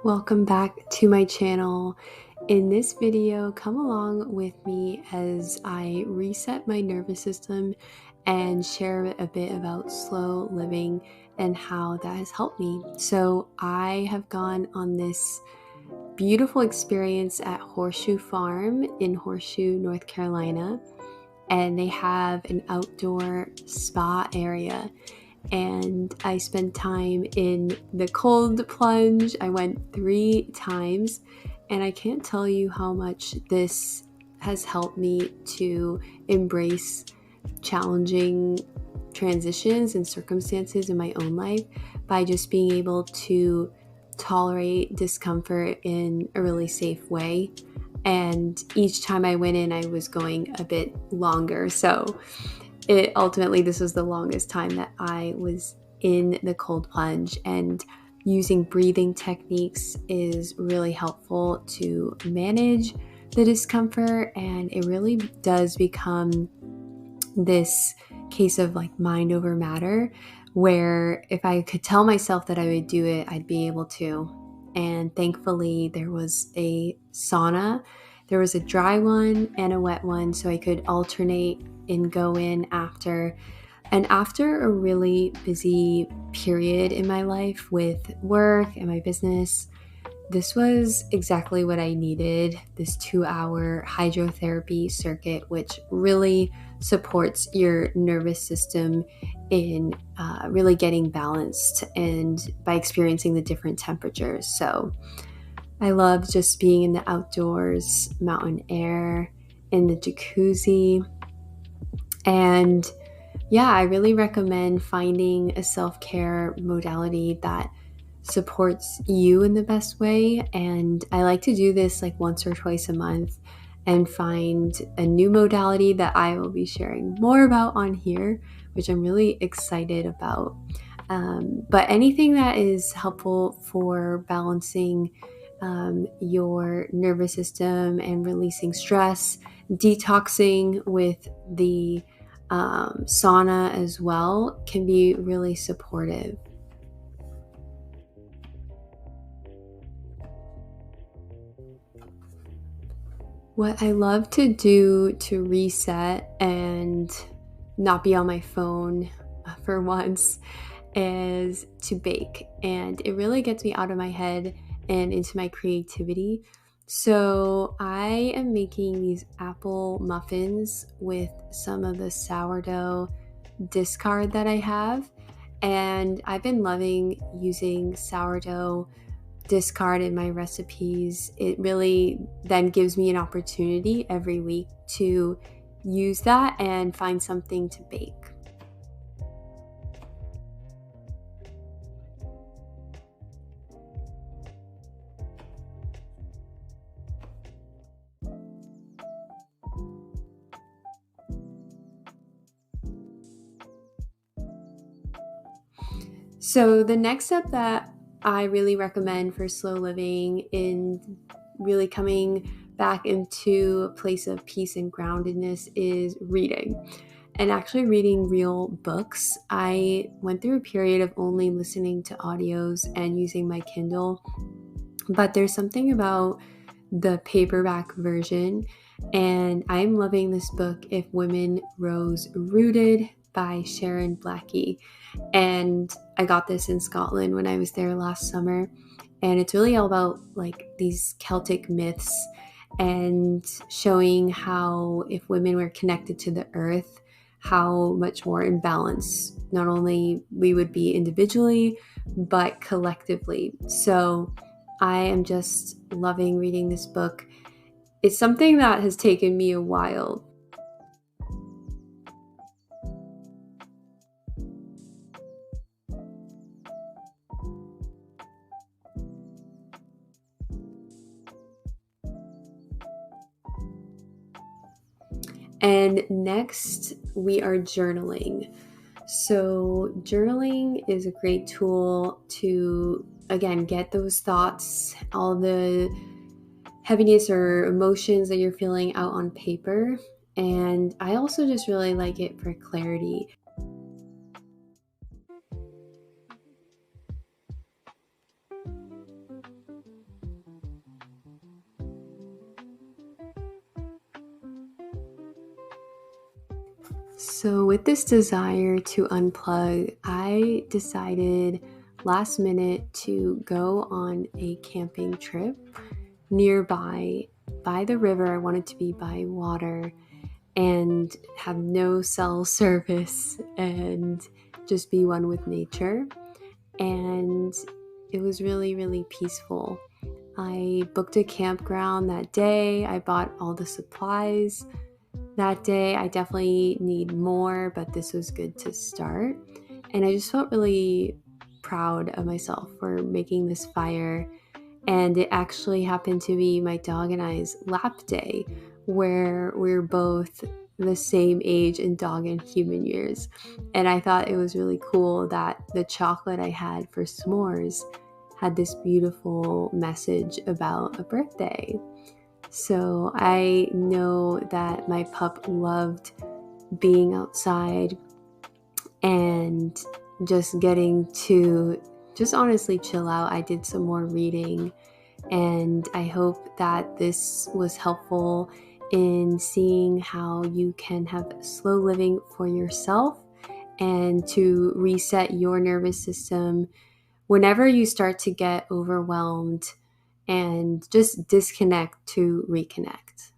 Welcome back to my channel. In this video, come along with me as I reset my nervous system and share a bit about slow living and how that has helped me. So I have gone on this beautiful experience at Horseshoe Farm in Horseshoe, North Carolina, and they have an outdoor spa area, and I spent time in the cold plunge. I went 3 times, and I can't tell you how much this has helped me to embrace challenging transitions and circumstances in my own life by just being able to tolerate discomfort in a really safe way. And each time I went in, I was going a bit longer. So this was the longest time that I was in the cold plunge, and using breathing techniques is really helpful to manage the discomfort, and it really does become this case of like mind over matter, where if I could tell myself that I would do it, I'd be able to. And thankfully there was a sauna. There was a dry one and a wet one, so I could alternate and go in after. And after a really busy period in my life with work and my business, this was exactly what I needed, this 2-hour hydrotherapy circuit, which really supports your nervous system in really getting balanced and by experiencing the different temperatures. So I love just being in the outdoors, mountain air, in the jacuzzi. And yeah, I really recommend finding a self-care modality that supports you in the best way. And I like to do this like once or twice a month and find a new modality that I will be sharing more about on here, which I'm really excited about. But anything that is helpful for balancing your nervous system and releasing stress, detoxing with the sauna as well can be really supportive. What I love to do to reset and not be on my phone for once is to bake. And it really gets me out of my head and into my creativity. So I am making these apple muffins with some of the sourdough discard that I have. And I've been loving using sourdough discard in my recipes. It really then gives me an opportunity every week to use that and find something to bake. So the next step that I really recommend for slow living in really coming back into a place of peace and groundedness is reading, and actually reading real books. I went through a period of only listening to audios and using my Kindle, but there's something about the paperback version, and I'm loving this book, If Women Rose Rooted by Sharon Blackie. And I got this in Scotland when I was there last summer, and it's really all about like these Celtic myths and showing how if women were connected to the earth, how much more in balance not only we would be individually but collectively. So I am just loving reading this book. It's something that has taken me a while. And next, we are journaling. So, journaling is a great tool to, again, get those thoughts, all the heaviness or emotions that you're feeling out on paper. And I also just really like it for clarity. So, with this desire to unplug, I decided last minute to go on a camping trip nearby by the river. I wanted to be by water and have no cell service and just be one with nature. And it was really, really peaceful. I booked a campground that day. I bought all the supplies that day. I definitely need more, but this was good to start. And I just felt really proud of myself for making this fire. And it actually happened to be my dog and I's lap day, where we're both the same age in dog and human years. And I thought it was really cool that the chocolate I had for s'mores had this beautiful message about a birthday. So I know that my pup loved being outside and just getting to just honestly chill out. I did some more reading, and I hope that this was helpful in seeing how you can have slow living for yourself and to reset your nervous system whenever you start to get overwhelmed and just disconnect to reconnect.